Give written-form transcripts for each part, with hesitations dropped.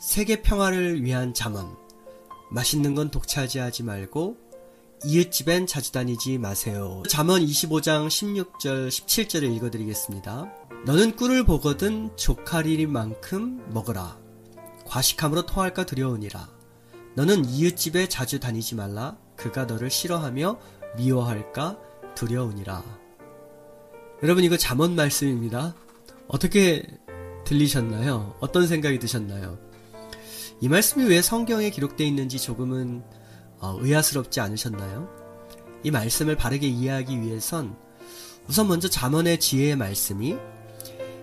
세계 평화를 위한 잠언. 맛있는 건 독차지하지 말고 이웃집엔 자주 다니지 마세요. 잠언 25장 16절 17절을 읽어드리겠습니다. 너는 꿀을 보거든 족하리만큼 먹으라. 과식함으로 토할까 두려우니라. 너는 이웃집에 자주 다니지 말라. 그가 너를 싫어하며 미워할까 두려우니라. 여러분, 이거 잠언 말씀입니다. 어떻게 들리셨나요? 어떤 생각이 드셨나요? 이 말씀이 왜 성경에 기록되어 있는지 조금은 의아스럽지 않으셨나요? 이 말씀을 바르게 이해하기 위해선 우선 먼저 잠언의 지혜의 말씀이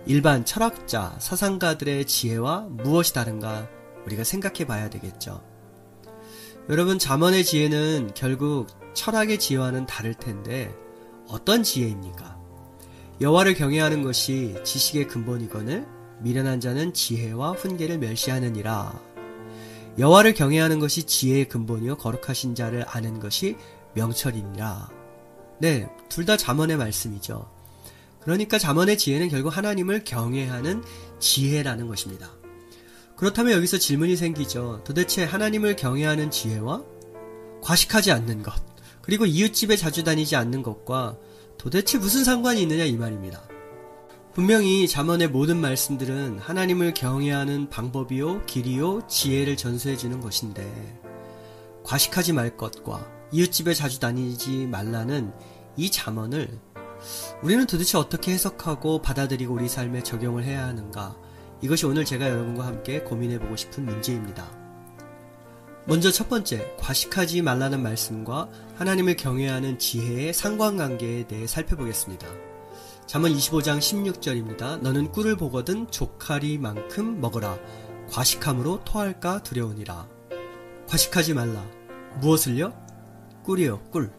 일반 철학자, 사상가들의 지혜와 무엇이 다른가 우리가 생각해 봐야 되겠죠. 여러분, 잠언의 지혜는 결국 철학의 지혜와는 다를 텐데 어떤 지혜입니까? 여호와를 경외하는 것이 지식의 근본이거늘 미련한 자는 지혜와 훈계를 멸시하느니라. 여호와를 경외하는 것이 지혜의 근본이요 거룩하신 자를 아는 것이 명철이니라. 네, 둘 다 잠언의 말씀이죠. 그러니까 잠언의 지혜는 결국 하나님을 경외하는 지혜라는 것입니다. 그렇다면 여기서 질문이 생기죠. 도대체 하나님을 경외하는 지혜와 과식하지 않는 것, 그리고 이웃집에 자주 다니지 않는 것과 도대체 무슨 상관이 있느냐 이 말입니다. 분명히 잠언의 모든 말씀들은 하나님을 경외하는 방법이요 길이요 지혜를 전수해 주는 것인데, 과식하지 말 것과 이웃집에 자주 다니지 말라는 이 잠언을 우리는 도대체 어떻게 해석하고 받아들이고 우리 삶에 적용을 해야 하는가, 이것이 오늘 제가 여러분과 함께 고민해보고 싶은 문제입니다. 먼저 첫 번째, 과식하지 말라는 말씀과 하나님을 경외하는 지혜의 상관관계에 대해 살펴보겠습니다. 잠언 25장 16절입니다. 너는 꿀을 보거든 족하리만큼 먹으라. 과식함으로 토할까 두려우니라. 과식하지 말라. 무엇을요? 꿀이요, 꿀.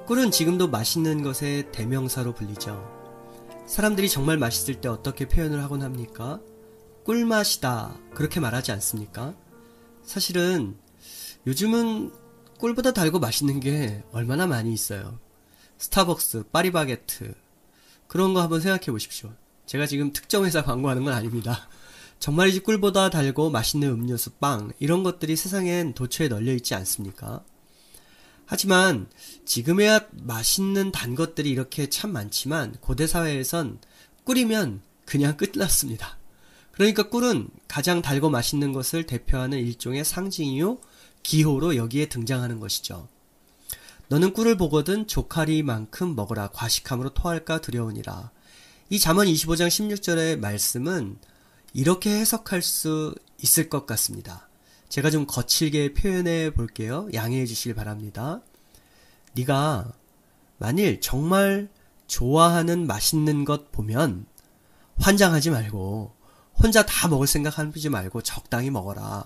꿀은 지금도 맛있는 것의 대명사로 불리죠. 사람들이 정말 맛있을 때 어떻게 표현을 하곤 합니까? 꿀맛이다, 그렇게 말하지 않습니까? 사실은 요즘은 꿀보다 달고 맛있는 게 얼마나 많이 있어요. 스타벅스, 파리바게트, 그런 거 한번 생각해 보십시오. 제가 지금 특정 회사 광고하는 건 아닙니다. 정말이지 꿀보다 달고 맛있는 음료수, 빵, 이런 것들이 세상엔 도처에 널려 있지 않습니까? 하지만 지금에야 맛있는 단 것들이 이렇게 참 많지만 고대 사회에선 꿀이면 그냥 끝났습니다. 그러니까 꿀은 가장 달고 맛있는 것을 대표하는 일종의 상징이요 기호로 여기에 등장하는 것이죠. 너는 꿀을 보거든 족하리만큼 먹으라. 과식함으로 토할까 두려우니라. 이 잠언 25장 16절의 말씀은 이렇게 해석할 수 있을 것 같습니다. 제가 좀 거칠게 표현해 볼게요. 양해해 주시길 바랍니다. 네가 만일 정말 좋아하는 맛있는 것 보면 환장하지 말고 혼자 다 먹을 생각하지 말고 적당히 먹어라.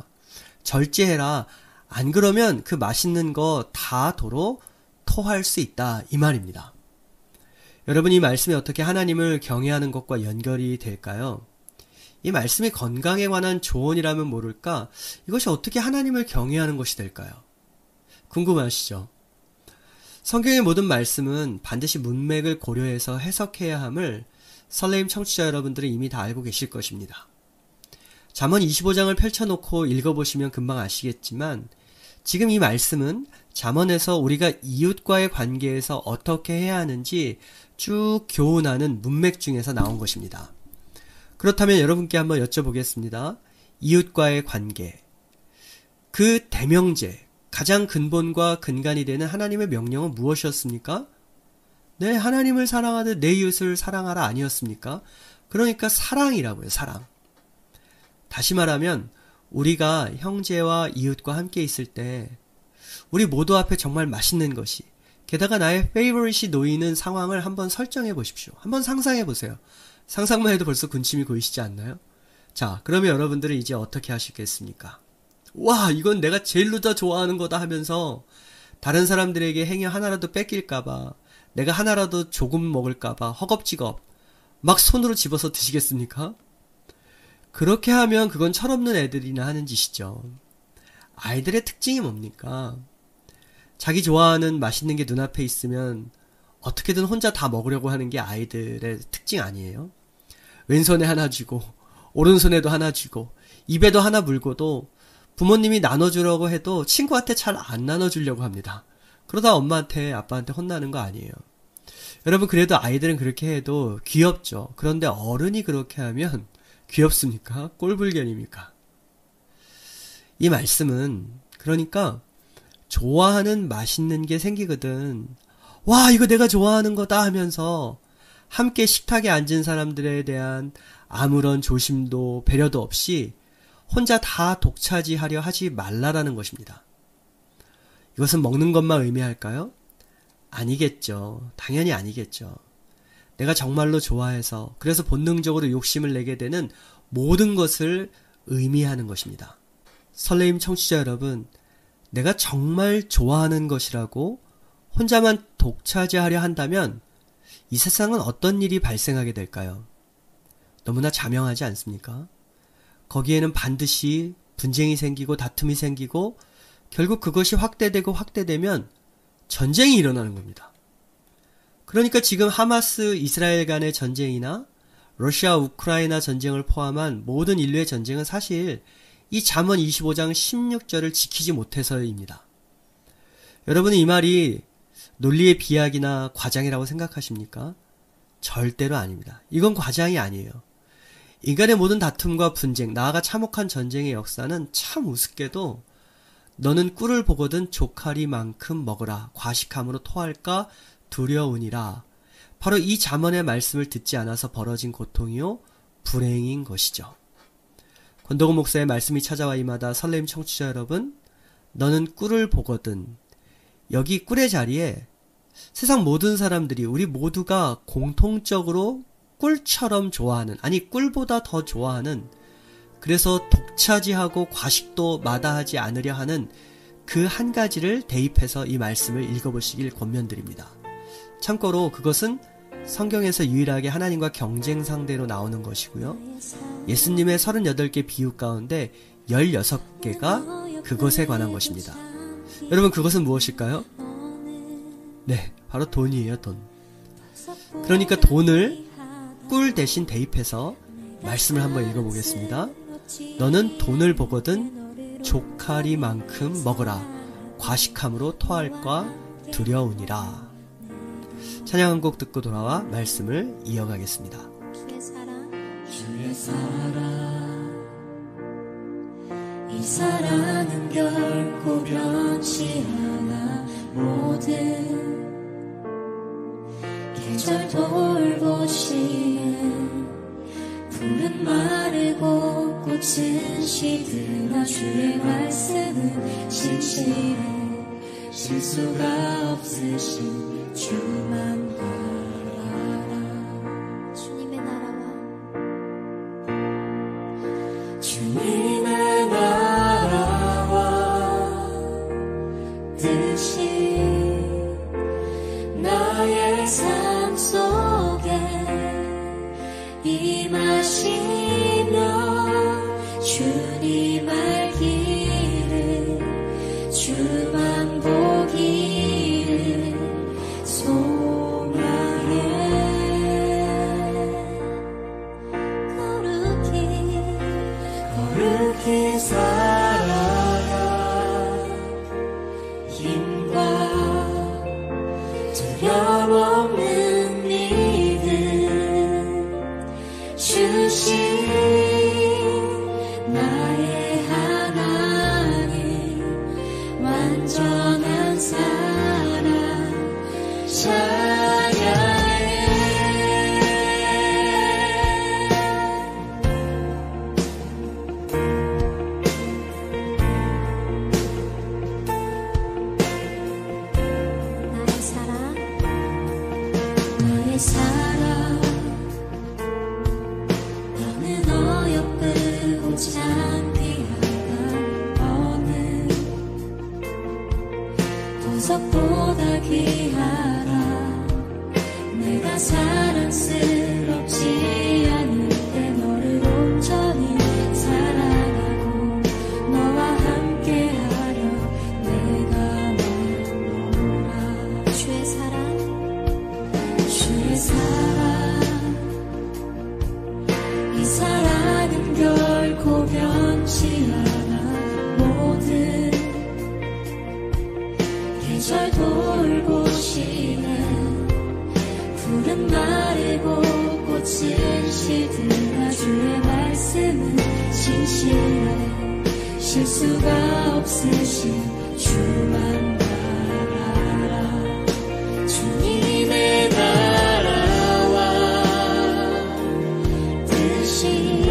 절제해라. 안 그러면 그 맛있는 거 다 도로 토할 수 있다, 이 말입니다. 여러분, 이 말씀이 어떻게 하나님을 경외하는 것과 연결이 될까요? 이 말씀이 건강에 관한 조언이라면 모를까, 이것이 어떻게 하나님을 경외하는 것이 될까요? 궁금하시죠? 성경의 모든 말씀은 반드시 문맥을 고려해서 해석해야 함을 설레임 청취자 여러분들은 이미 다 알고 계실 것입니다. 잠언 25장을 펼쳐놓고 읽어보시면 금방 아시겠지만 지금 이 말씀은 잠언에서 우리가 이웃과의 관계에서 어떻게 해야 하는지 쭉 교훈하는 문맥 중에서 나온 것입니다. 그렇다면 여러분께 한번 여쭤보겠습니다. 이웃과의 관계, 그 대명제, 가장 근본과 근간이 되는 하나님의 명령은 무엇이었습니까? 네, 하나님을 사랑하듯 내 이웃을 사랑하라 아니었습니까? 그러니까 사랑이라고요, 사랑. 다시 말하면 우리가 형제와 이웃과 함께 있을 때 우리 모두 앞에 정말 맛있는 것이, 게다가 나의 페이보릿이 놓이는 상황을 한번 설정해 보십시오. 한번 상상해 보세요. 상상만 해도 벌써 군침이 고이시지 않나요? 자, 그러면 여러분들은 이제 어떻게 하시겠습니까? 와, 이건 내가 제일로 더 좋아하는 거다 하면서 다른 사람들에게 행여 하나라도 뺏길까봐, 내가 하나라도 조금 먹을까봐 허겁지겁 막 손으로 집어서 드시겠습니까? 그렇게 하면 그건 철없는 애들이나 하는 짓이죠. 아이들의 특징이 뭡니까? 자기 좋아하는 맛있는 게 눈앞에 있으면 어떻게든 혼자 다 먹으려고 하는 게 아이들의 특징 아니에요? 왼손에 하나 쥐고 오른손에도 하나 쥐고 입에도 하나 물고도 부모님이 나눠주려고 해도 친구한테 잘 안 나눠주려고 합니다. 그러다 엄마한테 아빠한테 혼나는 거 아니에요. 여러분, 그래도 아이들은 그렇게 해도 귀엽죠. 그런데 어른이 그렇게 하면 귀엽습니까? 꼴불견입니까? 이 말씀은 그러니까 좋아하는 맛있는 게 생기거든. 와, 이거 내가 좋아하는 거다 하면서 함께 식탁에 앉은 사람들에 대한 아무런 조심도 배려도 없이 혼자 다 독차지하려 하지 말라라는 것입니다. 이것은 먹는 것만 의미할까요? 아니겠죠. 당연히 아니겠죠. 내가 정말로 좋아해서 그래서 본능적으로 욕심을 내게 되는 모든 것을 의미하는 것입니다. 설레임 청취자 여러분, 내가 정말 좋아하는 것이라고 혼자만 독차지하려 한다면 이 세상은 어떤 일이 발생하게 될까요? 너무나 자명하지 않습니까? 거기에는 반드시 분쟁이 생기고 다툼이 생기고 결국 그것이 확대되면 전쟁이 일어나는 겁니다. 그러니까 지금 하마스 이스라엘 간의 전쟁이나 러시아 우크라이나 전쟁을 포함한 모든 인류의 전쟁은 사실 이 잠언 25장 16절을 지키지 못해서입니다. 여러분은 이 말이 논리의 비약이나 과장이라고 생각하십니까? 절대로 아닙니다. 이건 과장이 아니에요. 인간의 모든 다툼과 분쟁, 나아가 참혹한 전쟁의 역사는 참 우습게도 너는 꿀을 보거든 조카리만큼 먹으라. 과식함으로 토할까 두려우니라. 바로 이 잠언의 말씀을 듣지 않아서 벌어진 고통이요 불행인 것이죠. 권도건 목사의 말씀이 찾아와 이마다 설렘 청취자 여러분, 너는 꿀을 보거든. 여기 꿀의 자리에 세상 모든 사람들이 우리 모두가 공통적으로 꿀처럼 좋아하는, 아니 꿀보다 더 좋아하는, 그래서 독차지하고 과식도 마다하지 않으려 하는 그 한 가지를 대입해서 이 말씀을 읽어보시길 권면드립니다. 참고로 그것은 성경에서 유일하게 하나님과 경쟁 상대로 나오는 것이고요. 예수님의 38개 비유 가운데 16개가 그것에 관한 것입니다. 여러분, 그것은 무엇일까요? 네, 바로 돈이에요, 돈. 그러니까 돈을 꿀 대신 대입해서 말씀을 한번 읽어보겠습니다. 너는 돈을 보거든 조카리만큼 먹으라. 과식함으로 토할까 두려우니라. 찬양 한 곡 듣고 돌아와 말씀을 이어가겠습니다. 주의 사랑 이 사랑은 결코 변치 않아. 모든 계절 돌보시네. 푸른 마르고 꽃은 시드나 주의 말씀은 신실해. 실수가 없으신 주만 바라라. 주님의 나라와 주님의 나라와 뜻이 나의 삶 속에 임하시며 주님 알기를 주만 보기를 소망해. 거룩히 살아야 힘과 두려움 없는 믿음 주신 나의 하나님 완전한 사랑 찬양해. 나의 사랑 너는 어여쁘고 창피하다. 너는 보석보다 귀하다. 내가 사랑스럽지 않을 때 너를 온전히 사랑하고 너와 함께하려 내가 머무라. 주의 사랑 이 사랑은 결코 변 하시리라. 주의 말씀은 신실해 실수가 없으신 주만 바라라. 주님의 나라와 뜻이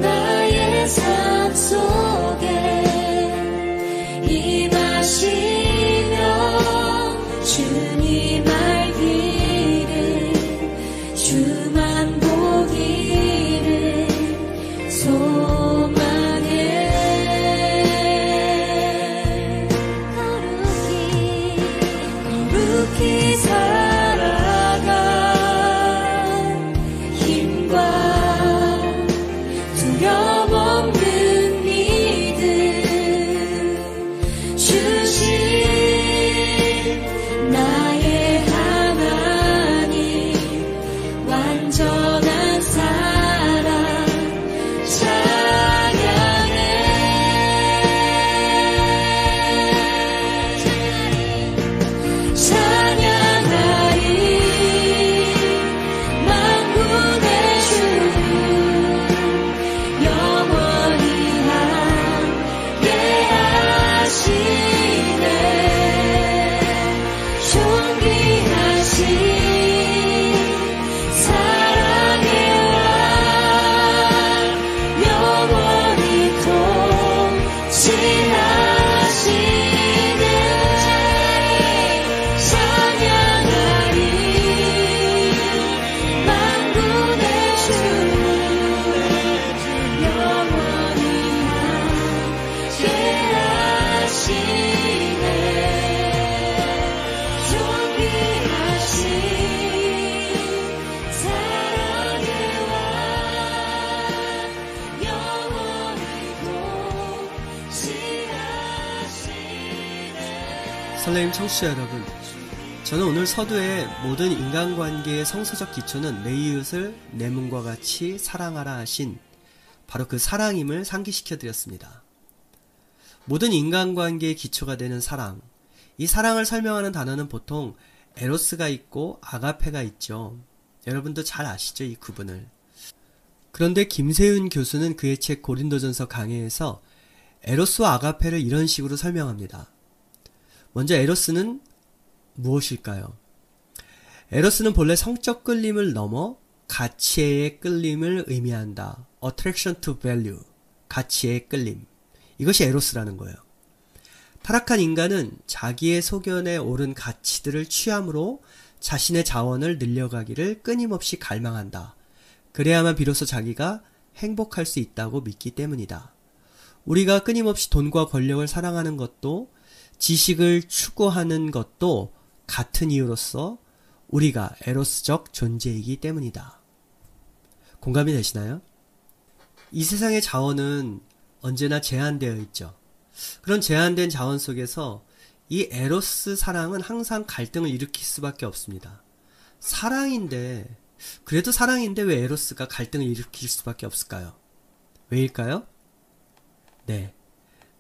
나의 삶 속에 임하시며 주님 알기를 주만 보기를 소망해. 거룩히 살아가 힘과 두려움 없는 믿음 주신 나의 하나님 완전한 사랑 찬양하리. 만군의 주 영원히 함께 하시네. 존귀하신 사랑의 왕 영원히 통치하시네. 찬양하리. 만군의 주 영원히 함께 하시네. 존귀하신 사랑의 왕 영원히 통치하시네. 설레임 청취자 여러분, 저는 오늘 서두에 모든 인간관계의 성서적 기초는 내 이웃을 내 몸과 같이 사랑하라 하신 바로 그 사랑임을 상기시켜드렸습니다. 모든 인간관계의 기초가 되는 사랑, 이 사랑을 설명하는 단어는 보통 에로스가 있고 아가페가 있죠. 여러분도 잘 아시죠, 이 구분을. 그런데 김세윤 교수는 그의 책 고린도전서 강해에서 에로스와 아가페를 이런 식으로 설명합니다. 먼저 에로스는 무엇일까요? 에로스는 본래 성적 끌림을 넘어 가치의 끌림을 의미한다. Attraction to value, 가치의 끌림. 이것이 에로스라는 거예요. 타락한 인간은 자기의 소견에 옳은 가치들을 취함으로 자신의 자원을 늘려가기를 끊임없이 갈망한다. 그래야만 비로소 자기가 행복할 수 있다고 믿기 때문이다. 우리가 끊임없이 돈과 권력을 사랑하는 것도 지식을 추구하는 것도 같은 이유로서 우리가 에로스적 존재이기 때문이다. 공감이 되시나요? 이 세상의 자원은 언제나 제한되어 있죠. 그런 제한된 자원 속에서 이 에로스 사랑은 항상 갈등을 일으킬 수밖에 없습니다. 그래도 사랑인데 왜 에로스가 갈등을 일으킬 수밖에 없을까요? 왜일까요? 네,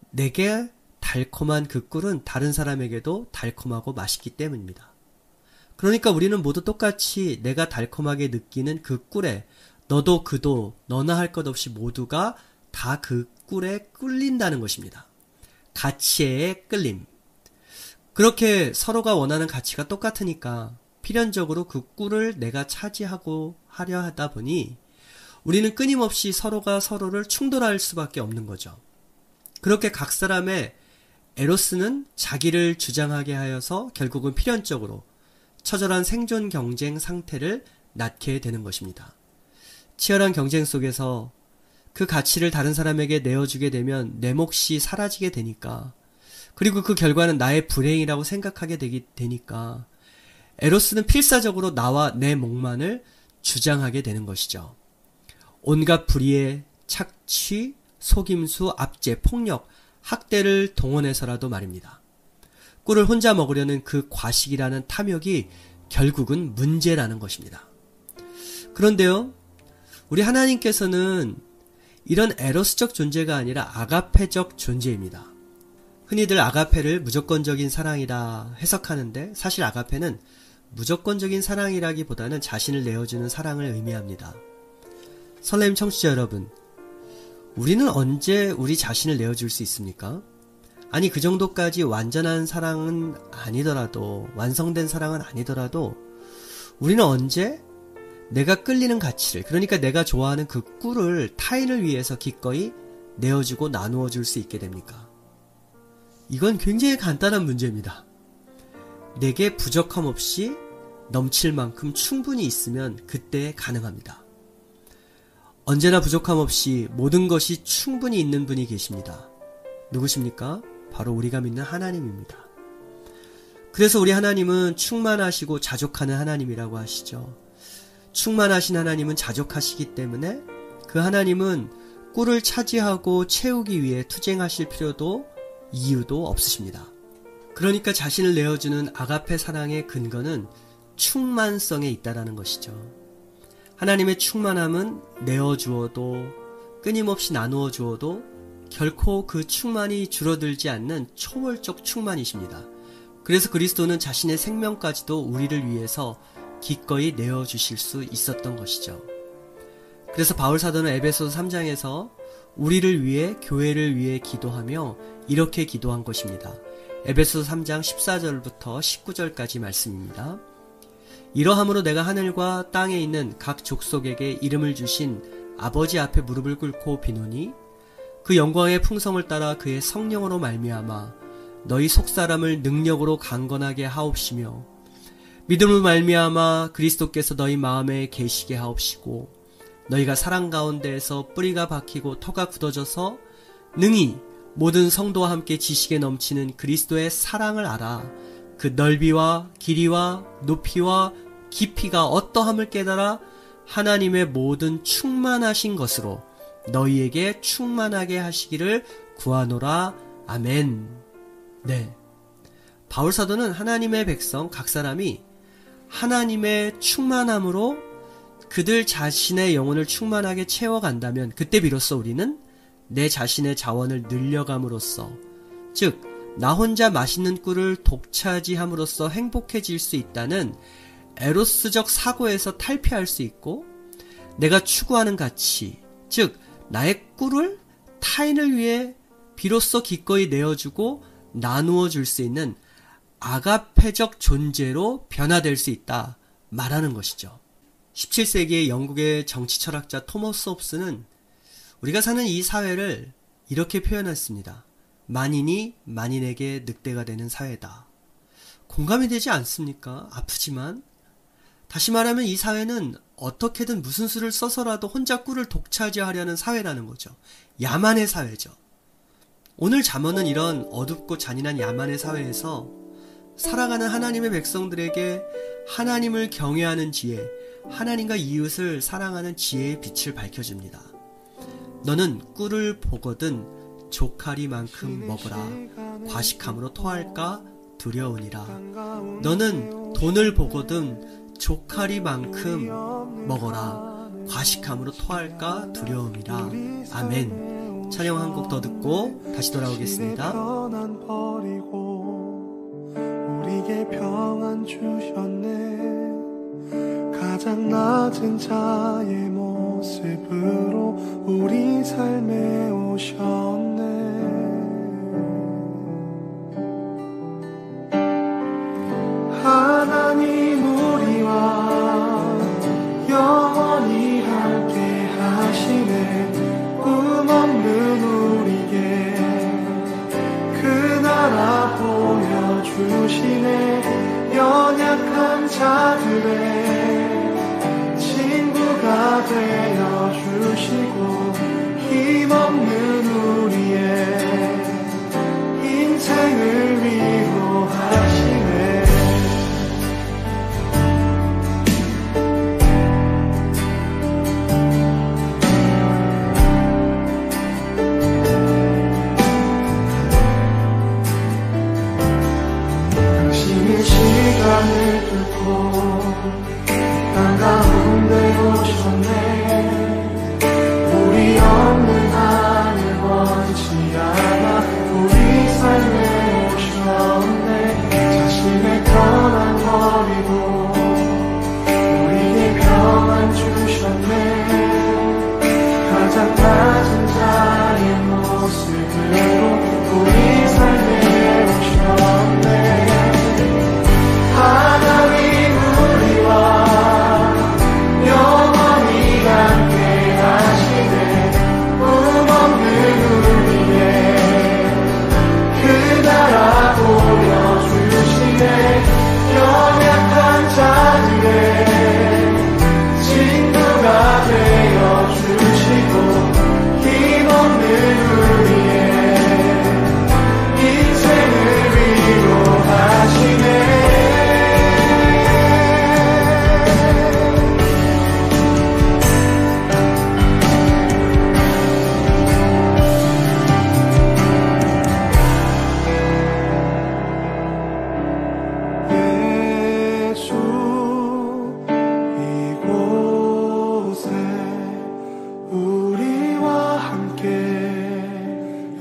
내게 달콤한 그 꿀은 다른 사람에게도 달콤하고 맛있기 때문입니다. 그러니까 우리는 모두 똑같이 내가 달콤하게 느끼는 그 꿀에 너도 그도 너나 할 것 없이 모두가 다 그 꿀에 끌린다는 것입니다. 가치의 끌림. 그렇게 서로가 원하는 가치가 똑같으니까 필연적으로 그 꿀을 내가 차지하고 하려 하다 보니 우리는 끊임없이 서로가 서로를 충돌할 수밖에 없는 거죠. 그렇게 각 사람의 에로스는 자기를 주장하게 하여서 결국은 필연적으로 처절한 생존 경쟁 상태를 낳게 되는 것입니다. 치열한 경쟁 속에서 그 가치를 다른 사람에게 내어주게 되면 내 몫이 사라지게 되니까, 그리고 그 결과는 나의 불행이라고 생각하게 되니까 에로스는 필사적으로 나와 내 몫만을 주장하게 되는 것이죠. 온갖 불의의 착취, 속임수, 압제, 폭력, 학대를 동원해서라도 말입니다. 꿀을 혼자 먹으려는 그 과식이라는 탐욕이 결국은 문제라는 것입니다. 그런데요, 우리 하나님께서는 이런 에로스적 존재가 아니라 아가페적 존재입니다. 흔히들 아가페를 무조건적인 사랑이다 해석하는데, 사실 아가페는 무조건적인 사랑이라기보다는 자신을 내어주는 사랑을 의미합니다. 설렘 청취자 여러분, 우리는 언제 우리 자신을 내어줄 수 있습니까? 아니, 그 정도까지 완전한 사랑은 아니더라도, 완성된 사랑은 아니더라도 우리는 언제 내가 끌리는 가치를, 그러니까 내가 좋아하는 그 꿀을 타인을 위해서 기꺼이 내어주고 나누어 줄 수 있게 됩니까? 이건 굉장히 간단한 문제입니다. 내게 부족함 없이 넘칠 만큼 충분히 있으면 그때 가능합니다. 언제나 부족함 없이 모든 것이 충분히 있는 분이 계십니다. 누구십니까? 바로 우리가 믿는 하나님입니다. 그래서 우리 하나님은 충만하시고 자족하는 하나님이라고 하시죠. 충만하신 하나님은 자족하시기 때문에 그 하나님은 꿀을 차지하고 채우기 위해 투쟁하실 필요도 이유도 없으십니다. 그러니까 자신을 내어주는 아가페 사랑의 근거는 충만성에 있다라는 것이죠. 하나님의 충만함은 내어주어도 끊임없이 나누어 주어도 결코 그 충만이 줄어들지 않는 초월적 충만이십니다. 그래서 그리스도는 자신의 생명까지도 우리를 위해서 기꺼이 내어주실 수 있었던 것이죠. 그래서 바울 사도는 에베소서 3장에서 우리를 위해, 교회를 위해 기도하며 이렇게 기도한 것입니다. 에베소서 3장 14절부터 19절까지 말씀입니다. 이러함으로 내가 하늘과 땅에 있는 각 족속에게 이름을 주신 아버지 앞에 무릎을 꿇고 비노니 그 영광의 풍성을 따라 그의 성령으로 말미암아 너희 속사람을 능력으로 강건하게 하옵시며 믿음으로 말미암아 그리스도께서 너희 마음에 계시게 하옵시고 너희가 사랑 가운데에서 뿌리가 박히고 터가 굳어져서 능히 모든 성도와 함께 지식에 넘치는 그리스도의 사랑을 알아 그 넓이와 길이와 높이와 깊이가 어떠함을 깨달아 하나님의 모든 충만하신 것으로 너희에게 충만하게 하시기를 구하노라. 아멘. 네. 바울 사도는 하나님의 백성 각 사람이 하나님의 충만함으로 그들 자신의 영혼을 충만하게 채워간다면 그때 비로소 우리는 내 자신의 자원을 늘려감으로써, 즉 나 혼자 맛있는 꿀을 독차지함으로써 행복해질 수 있다는 에로스적 사고에서 탈피할 수 있고, 내가 추구하는 가치, 즉 나의 꿀을 타인을 위해 비로소 기꺼이 내어주고 나누어 줄 수 있는 아가페적 존재로 변화될 수 있다 말하는 것이죠. 17세기의 영국의 정치 철학자 토머스 홉스는 우리가 사는 이 사회를 이렇게 표현했습니다. 만인이 만인에게 늑대가 되는 사회다. 공감이 되지 않습니까? 아프지만. 다시 말하면 이 사회는 어떻게든 무슨 수를 써서라도 혼자 꿀을 독차지하려는 사회라는 거죠. 야만의 사회죠. 오늘 잠언은 이런 어둡고 잔인한 야만의 사회에서 살아가는 하나님의 백성들에게 하나님을 경외하는 지혜, 하나님과 이웃을 사랑하는 지혜의 빛을 밝혀줍니다. 너는 꿀을 보거든 조카리만큼 먹으라. 과식함으로 토할까 두려우니라. 너는 돈을 보거든 조카리만큼 먹어라. 과식함으로 토할까 두려움이라. 아멘. 찬양 한 곡 더 듣고 다시 돌아오겠습니다. 우리에게 평안 주셨네. 가장 낮은 자의 모습으로 우리 삶에 오셨네. 하나님 우리와 영원히 함께 하시네. 꿈 없는 우리에게 그 나라 보여주시네. 연약한 자들의 친구가 되어주시고 힘없는 우리의 인생을 위로하시네. 당신의 시간을 뚫고 땅 가운데 오셨네. 우리 없는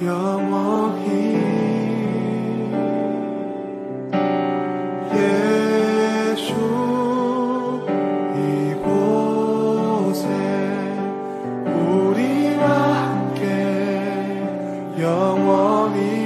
영원히 예수 이곳에 우리와 함께 영원히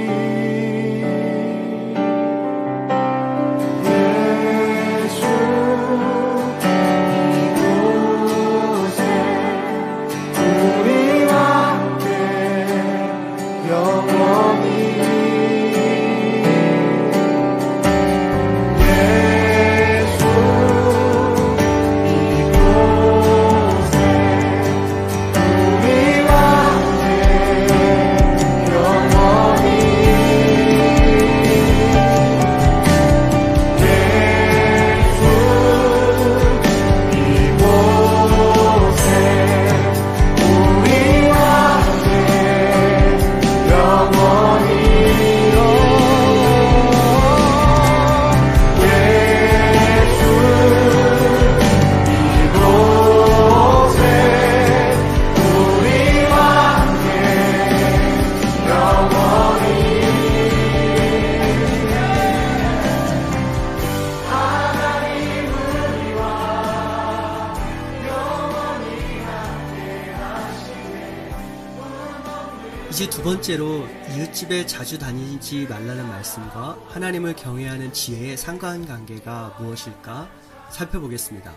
이제 두 번째로 이웃집에 자주 다니지 말라는 말씀과 하나님을 경외하는 지혜의 상관관계가 무엇일까 살펴보겠습니다.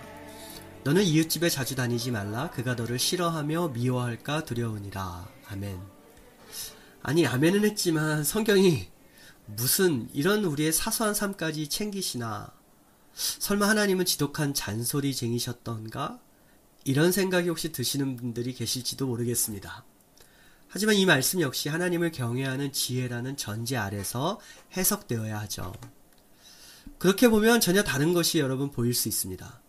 너는 이웃집에 자주 다니지 말라. 그가 너를 싫어하며 미워할까 두려우니라. 아멘. 아니, 아멘은 했지만 성경이 무슨 이런 우리의 사소한 삶까지 챙기시나? 설마 하나님은 지독한 잔소리쟁이셨던가? 이런 생각이 혹시 드시는 분들이 계실지도 모르겠습니다. 하지만 이 말씀 역시 하나님을 경외하는 지혜라는 전제 아래서 해석되어야 하죠. 그렇게 보면 전혀 다른 것이 여러분 보일 수 있습니다.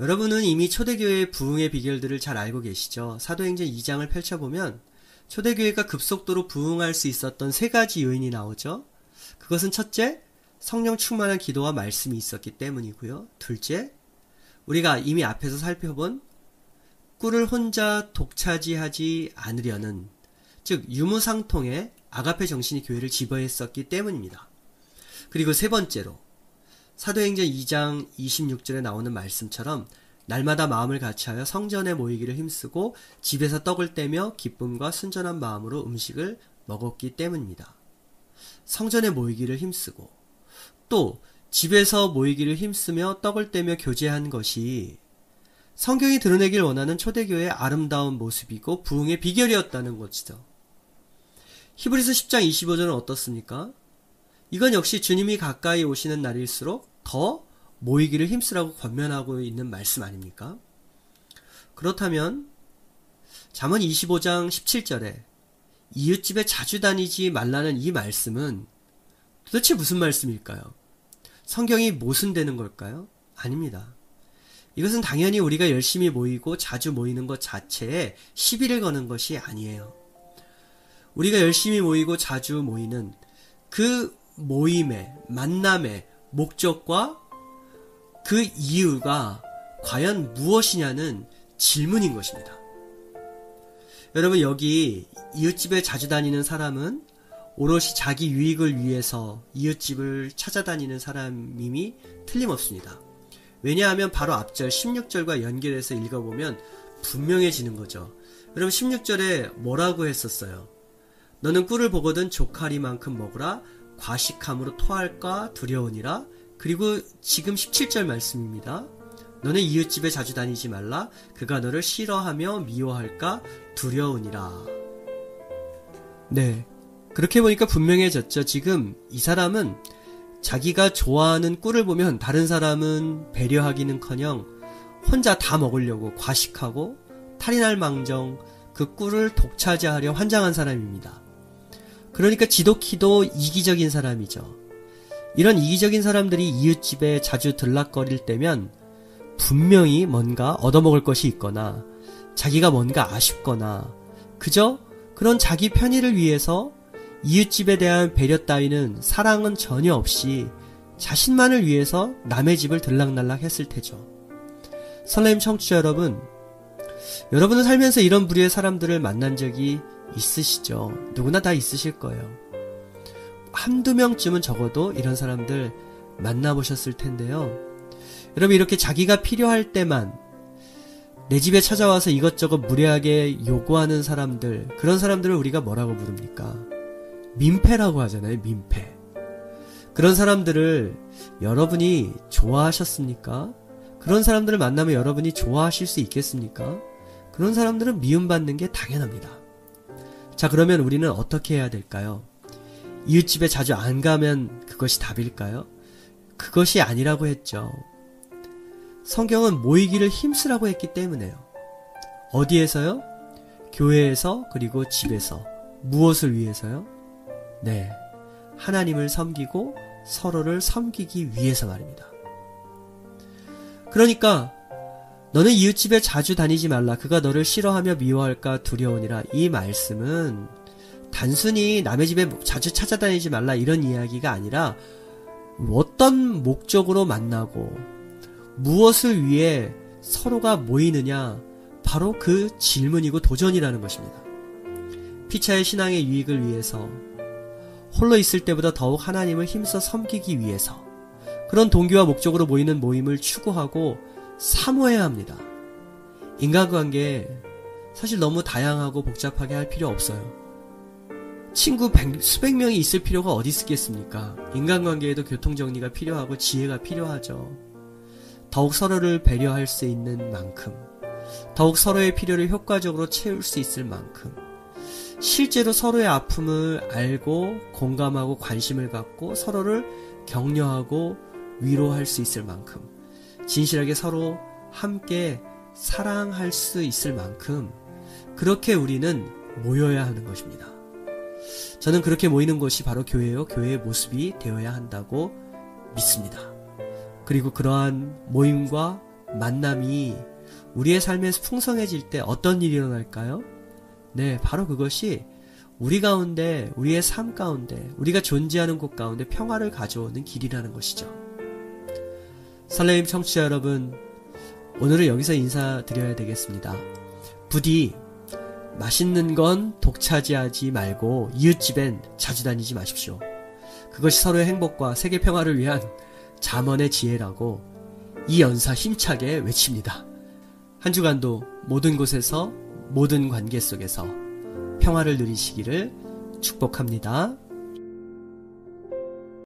여러분은 이미 초대교회의 부흥의 비결들을 잘 알고 계시죠. 사도행전 2장을 펼쳐보면 초대교회가 급속도로 부흥할 수 있었던 세 가지 요인이 나오죠. 그것은 첫째, 성령 충만한 기도와 말씀이 있었기 때문이고요. 둘째, 우리가 이미 앞에서 살펴본 꿀을 혼자 독차지하지 않으려는, 즉 유무상통의 아가페 정신이 교회를 지배했었기 때문입니다. 그리고 세 번째로 사도행전 2장 26절에 나오는 말씀처럼 날마다 마음을 같이하여 성전에 모이기를 힘쓰고 집에서 떡을 떼며 기쁨과 순전한 마음으로 음식을 먹었기 때문입니다. 성전에 모이기를 힘쓰고 또 집에서 모이기를 힘쓰며 떡을 떼며 교제한 것이 성경이 드러내길 원하는 초대교회의 아름다운 모습이고 부흥의 비결이었다는 것이죠. 히브리서 10장 25절은 어떻습니까? 이건 역시 주님이 가까이 오시는 날일수록 더 모이기를 힘쓰라고 권면하고 있는 말씀 아닙니까? 그렇다면 잠언 25장 17절에 이웃집에 자주 다니지 말라는 이 말씀은 도대체 무슨 말씀일까요? 성경이 모순되는 걸까요? 아닙니다. 이것은 당연히 우리가 열심히 모이고 자주 모이는 것 자체에 시비를 거는 것이 아니에요. 우리가 열심히 모이고 자주 모이는 그 모임의, 만남의 목적과 그 이유가 과연 무엇이냐는 질문인 것입니다. 여러분, 여기 이웃집에 자주 다니는 사람은 오롯이 자기 유익을 위해서 이웃집을 찾아다니는 사람임이 틀림없습니다. 왜냐하면 바로 앞절 16절과 연결해서 읽어보면 분명해지는 거죠. 여러분, 16절에 뭐라고 했었어요? 너는 꿀을 보거든 조카리만큼 먹으라. 과식함으로 토할까 두려우니라. 그리고 지금 17절 말씀입니다. 너는 이웃집에 자주 다니지 말라. 그가 너를 싫어하며 미워할까 두려우니라. 네, 그렇게 보니까 분명해졌죠. 지금 이 사람은 자기가 좋아하는 꿀을 보면 다른 사람은 배려하기는커녕 혼자 다 먹으려고 과식하고 탈인할 망정 그 꿀을 독차지하려 환장한 사람입니다. 그러니까 지독히도 이기적인 사람이죠. 이런 이기적인 사람들이 이웃집에 자주 들락거릴 때면 분명히 뭔가 얻어먹을 것이 있거나 자기가 뭔가 아쉽거나 그저 그런 자기 편의를 위해서 이웃집에 대한 배려 따위는 사랑은 전혀 없이 자신만을 위해서 남의 집을 들락날락 했을 테죠. 설레임 청취자 여러분, 여러분은 살면서 이런 부류의 사람들을 만난 적이 있으시죠. 누구나 다 있으실 거예요. 한두 명쯤은 적어도 이런 사람들 만나보셨을 텐데요. 여러분, 이렇게 자기가 필요할 때만 내 집에 찾아와서 이것저것 무례하게 요구하는 사람들, 그런 사람들을 우리가 뭐라고 부릅니까? 민폐라고 하잖아요. 민폐. 그런 사람들을 여러분이 좋아하셨습니까? 그런 사람들을 만나면 여러분이 좋아하실 수 있겠습니까? 그런 사람들은 미움받는 게 당연합니다. 자, 그러면 우리는 어떻게 해야 될까요? 이웃집에 자주 안 가면 그것이 답일까요? 그것이 아니라고 했죠. 성경은 모이기를 힘쓰라고 했기 때문에요. 어디에서요? 교회에서, 그리고 집에서. 무엇을 위해서요? 네, 하나님을 섬기고 서로를 섬기기 위해서 말입니다. 그러니까 너는 이웃집에 자주 다니지 말라. 그가 너를 싫어하며 미워할까 두려우니라. 이 말씀은 단순히 남의 집에 자주 찾아다니지 말라 이런 이야기가 아니라 어떤 목적으로 만나고 무엇을 위해 서로가 모이느냐, 바로 그 질문이고 도전이라는 것입니다. 피차의 신앙의 유익을 위해서, 홀로 있을 때보다 더욱 하나님을 힘써 섬기기 위해서 그런 동기와 목적으로 모이는 모임을 추구하고 사모해야 합니다. 인간관계 사실 너무 다양하고 복잡하게 할 필요 없어요. 친구 수백 명이 있을 필요가 어디 있겠습니까? 인간관계에도 교통정리가 필요하고 지혜가 필요하죠. 더욱 서로를 배려할 수 있는 만큼, 더욱 서로의 필요를 효과적으로 채울 수 있을 만큼, 실제로 서로의 아픔을 알고 공감하고 관심을 갖고 서로를 격려하고 위로할 수 있을 만큼, 진실하게 서로 함께 사랑할 수 있을 만큼 그렇게 우리는 모여야 하는 것입니다. 저는 그렇게 모이는 곳이 바로 교회요, 교회의 모습이 되어야 한다고 믿습니다. 그리고 그러한 모임과 만남이 우리의 삶에서 풍성해질 때 어떤 일이 일어날까요? 네, 바로 그것이 우리 가운데, 우리의 삶 가운데, 우리가 존재하는 곳 가운데 평화를 가져오는 길이라는 것이죠. 설레임 청취자 여러분, 오늘은 여기서 인사드려야 되겠습니다. 부디 맛있는 건 독차지하지 말고 이웃집엔 자주 다니지 마십시오. 그것이 서로의 행복과 세계 평화를 위한 잠언의 지혜라고 이 연사 힘차게 외칩니다. 한 주간도 모든 곳에서 모든 관계 속에서 평화를 누리시기를 축복합니다.